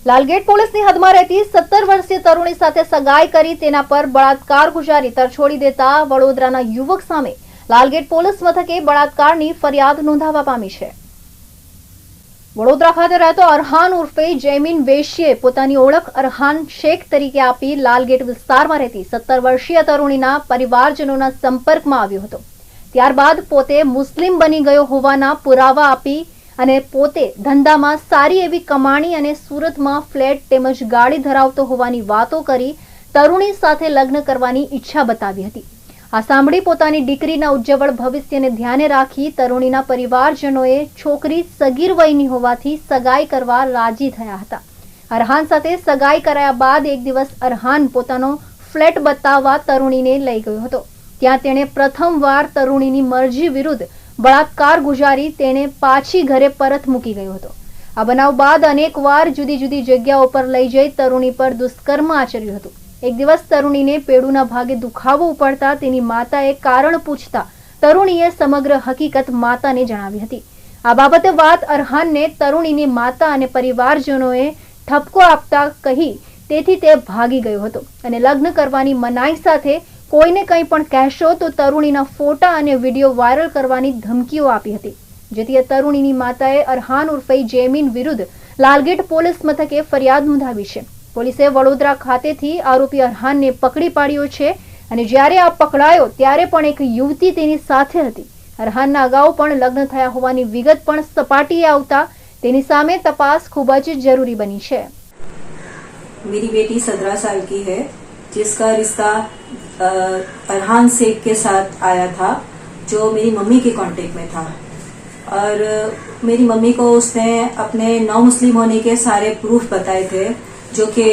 લાલગેટ પોલીસની હદમાં રહેતી 17 વર્ષીય તરુણી સાથે સગાઈ કરી તેના પર બળાત્કાર ગુજારી તરછોડી દેતા વડોદરાના યુવક સામે લાલગેટ પોલીસ મથકે બળાત્કારની ફરિયાદ નોંધાવા પામી છે। વડોદરા ખાતે રહેતો અરહાન ઉર્ફે જૈમિન વેશ્યે પોતાની ઓળખ અરહાન શેખ તરીકે આપી લાલગેટ વિસ્તારમાં રહેતી 17 વર્ષીય તરુણીના પરિવારજનોના સંપર્કમાં આવ્યો હતો। ત્યારબાદ પોતે મુસ્લિમ બની ગયો હોવાના પુરાવા આપી અને પોતે ધંધામાં સારી એવી કમાણી અને સુરતમાં ફ્લેટ તેમજ ગાડી ધરાવતો હોવાની વાતો કરી તરુણી સાથે લગ્ન કરવાની ઈચ્છા બતાવી હતી। આ સાંભળી પોતાની દીકરીના ઉજ્જવળ ભવિષ્યને ધ્યાને રાખી તરુણીના પરિવારજનોએ છોકરી સગીર વયની હોવાથી સગાઈ કરવા રાજી થયા હતા। અરહાન સાથે સગાઈ કરાયા બાદ એક દિવસ અરહાન પોતાનો ફ્લેટ બતાવવા તરુણીને લઈ ગયો હતો। ત્યાં તેણે પ્રથમવાર તરુણીની મરજી વિરુદ્ધ બળાત્કાર ગુજારી તેને પાછી ઘરે પરત મૂકી ગયો હતો। આ બનાવ બાદ અનેકવાર જુદી જુદી જગ્યાઓ પર લઈ જઈ તરુણી પર દુષ્કર્મ આચર્યું હતું। એક દિવસ તરુણીને પેડુના ભાગે દુખાવો ઉપડતા તેની માતાએ કારણ પૂછતા તરુણીએ સમગ્ર હકીકત માતાને જણાવી હતી। આ બાબતે વાત અરહાનને તરુણીની માતા અને પરિવારજનોએ ઠપકો આપતા કહી તેથી તે ભાગી ગયો હતો અને લગ્ન કરવાની મનાઈ સાથે કોઈને કંઈ પણ કહેશો તો તરુણીના ફોટા અને વિડીયો વાયરલ કરવાની ધમકીઓ આપી હતી, જેથી તરુણીની માતાએ અરહાન ઉર્ફે જૈમિન વિરુદ્ધ લાલગેટ પોલીસ મથકે ફરિયાદ નોંધાવી છે। પોલીસે વડોદરા ખાતેથી આરોપી અરહાનને પકડી પાડ્યો છે અને જ્યારે આ પકડાયો ત્યારે પણ એક યુવતી તેની સાથે હતી। અરહાનના અગાઉ પણ લગ્ન થયા હોવાની વિગત પણ સપાટીએ આવતા તેની સામે તપાસ ખૂબ જ જરૂરી બની છે। मेरी बेटी 17 साल की है जिसका रिश्ता अरहान शेख के साथ आया था जो मेरी मम्मी के कांटेक्ट में था और मेरी मम्मी को उसने अपने नौ मुस्लिम होने के सारे प्रूफ बताए थे जो कि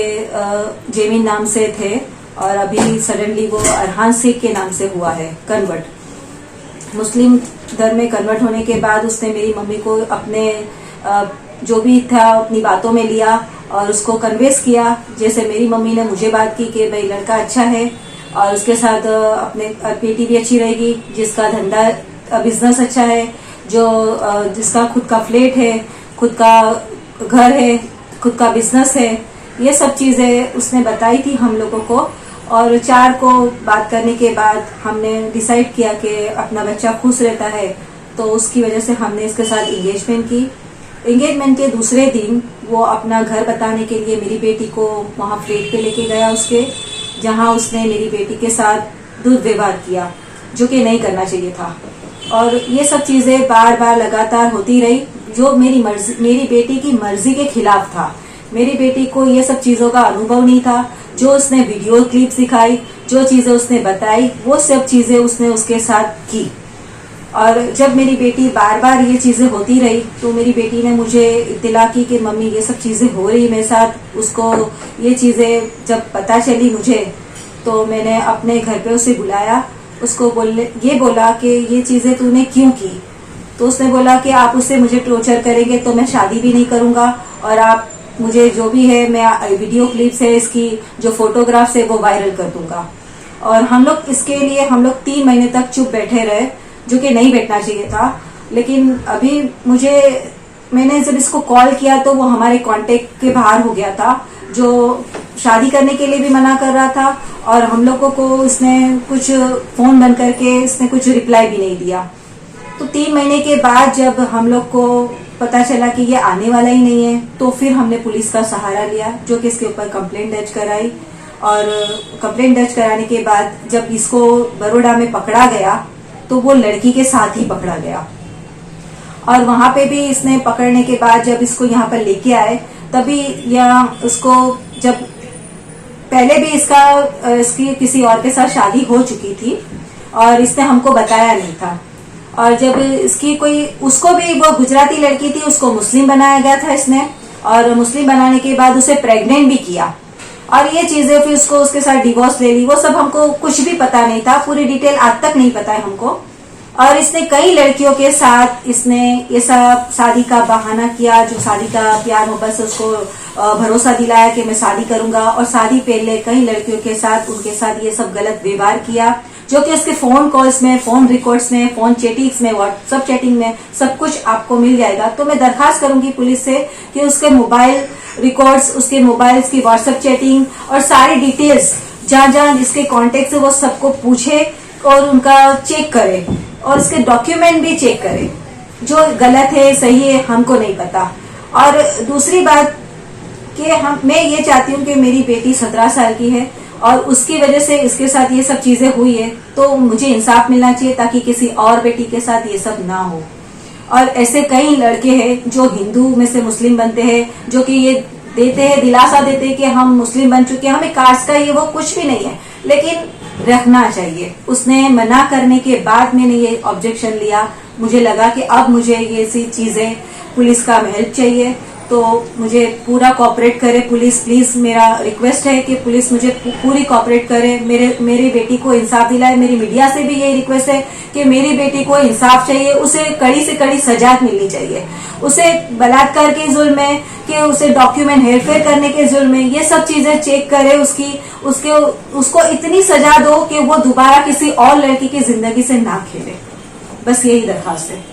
जेमिन नाम से थे और अभी सडनली वो अरहान शेख के नाम से हुआ है कन्वर्ट। मुस्लिम धर्म में कन्वर्ट होने के बाद उसने मेरी मम्मी को अपने जो भी था अपनी बातों में लिया और उसको कन्वेंस किया। जैसे मेरी मम्मी ने मुझे बात की कि भाई लड़का अच्छा है और उसके साथ अपने बेटी भी अच्छी रहेगी, जिसका धंधा बिजनेस अच्छा है, जो जिसका खुद का फ्लैट है, खुद का घर है, खुद का बिजनेस है, ये सब चीजें उसने बताई थी हम लोगों को। और 4 को बात करने के बाद हमने डिसाइड किया कि अपना बच्चा खुश रहता है तो उसकी वजह से हमने इसके साथ एंगेजमेंट की। एंगेजमेंट के दूसरे दिन वो अपना घर बताने के लिए मेरी बेटी को वहाँ फ्लैट पे लेके गया उसके, जहाँ उसने मेरी बेटी के साथ दुर्व्यवहार किया जो कि नहीं करना चाहिए था। और ये सब चीजें बार बार लगातार होती रही जो मेरी बेटी की मर्जी के खिलाफ था। मेरी बेटी को ये सब चीजों का अनुभव नहीं था। जो उसने वीडियो क्लिप्स दिखाई, जो चीजें उसने बताई, वो सब चीजें उसने उसके साथ की। और जब मेरी बेटी बार बार ये चीजें होती रही तो मेरी बेटी ने मुझे इत्तला की कि मम्मी ये सब चीजें हो रही मेरे साथ। उसको ये चीजें जब पता चली मुझे तो मैंने अपने घर पे उसे बुलाया। उसको ये बोला कि ये चीजें तूने क्यों की। तो उसने बोला कि आप उससे मुझे टॉर्चर करेंगे तो मैं शादी भी नहीं करूंगा और आप मुझे जो भी है मैं वीडियो क्लिप्स है इसकी जो फोटोग्राफ्स है वो वायरल कर दूंगा। और हम लोग इसके लिए 3 महीने तक चुप बैठे रहे जो कि नहीं बैठना चाहिए था। लेकिन अभी मैंने जब इसको कॉल किया तो वो हमारे कांटेक्ट के बाहर हो गया था, जो शादी करने के लिए भी मना कर रहा था और हम लोगों को इसने कुछ फोन बंद करके इसने कुछ रिप्लाई भी नहीं दिया। तो 3 महीने के बाद जब हम लोग को पता चला कि ये आने वाला ही नहीं है तो फिर हमने पुलिस का सहारा लिया जो कि इसके ऊपर कंप्लेंट दर्ज कराई। और कंप्लेंट दर्ज कराने के बाद जब इसको बड़ौदा में पकड़ा गया तो वो लड़की के साथ ही पकड़ा गया। और वहां पे भी इसने पकड़ने के बाद जब इसको यहाँ पर लेके आए तभी उसको जब पहले भी इसकी किसी और के साथ शादी हो चुकी थी और इसने हमको बताया नहीं था। और जब उसको भी वो गुजराती लड़की थी, उसको मुस्लिम बनाया गया था इसने, और मुस्लिम बनाने के बाद उसे प्रेग्नेंट भी किया। और ये चीजें फिर उसके साथ डिवोर्स ले ली। वो सब हमको कुछ भी पता नहीं था, पूरी डिटेल आज तक नहीं पता है हमको। और इसने कई लड़कियों के साथ इसने ये सब शादी का बहाना किया, जो शादी का प्यार मोहब्बत से उसको भरोसा दिलाया कि मैं शादी करूंगा। और शादी पहले कई लड़कियों के साथ उनके साथ ये सब गलत व्यवहार किया जो कि उसके फोन कॉल्स में, फोन रिकॉर्ड्स में, फोन चैटिंग्स में, व्हाट्सएप चैटिंग में सब कुछ आपको मिल जाएगा। तो मैं दरखास्त करूंगी पुलिस से कि उसके मोबाइल रिकॉर्ड्स, उसके मोबाइल की व्हाट्सएप चैटिंग और सारी डिटेल्स जहां जहां जिसके कॉन्टेक्ट है वो सबको पूछे और उनका चेक करे और उसके डॉक्यूमेंट भी चेक करे। जो गलत है सही है हमको नहीं पता। और दूसरी बात कि मैं ये चाहती हूँ कि मेरी बेटी 17 साल की है और उसकी वजह से इसके साथ ये सब चीजें हुई है, तो मुझे इंसाफ मिलना चाहिए ताकि किसी और बेटी के साथ ये सब ना हो। और ऐसे कई लड़के हैं जो हिंदू में से मुस्लिम बनते हैं, जो कि ये देते हैं, दिलासा देते हैं कि हम मुस्लिम बन चुके हैं, हमें कास्ट का ये वो कुछ भी नहीं है, लेकिन रखना चाहिए। उसने मना करने के बाद मैंने ये ऑब्जेक्शन लिया। मुझे लगा कि अब मुझे ये सी चीजें पुलिस का हेल्प चाहिए, तो मुझे पूरा कोऑपरेट करे पुलिस। प्लीज मेरा रिक्वेस्ट है कि पुलिस मुझे पूरी कोऑपरेट करे, मेरी बेटी को इंसाफ दिलाए। मेरी मीडिया से भी यही रिक्वेस्ट है कि मेरी बेटी को इंसाफ चाहिए, उसे कड़ी से कड़ी सजा मिलनी चाहिए। उसे बलात्कार के जुल्म में, कि उसे डॉक्यूमेंट हेरफेर करने के जुल्म में, ये सब चीजें चेक करे, उसको इतनी सजा दो कि वो दोबारा किसी और लड़की की जिंदगी से ना खेले। बस यही दरखास्त है।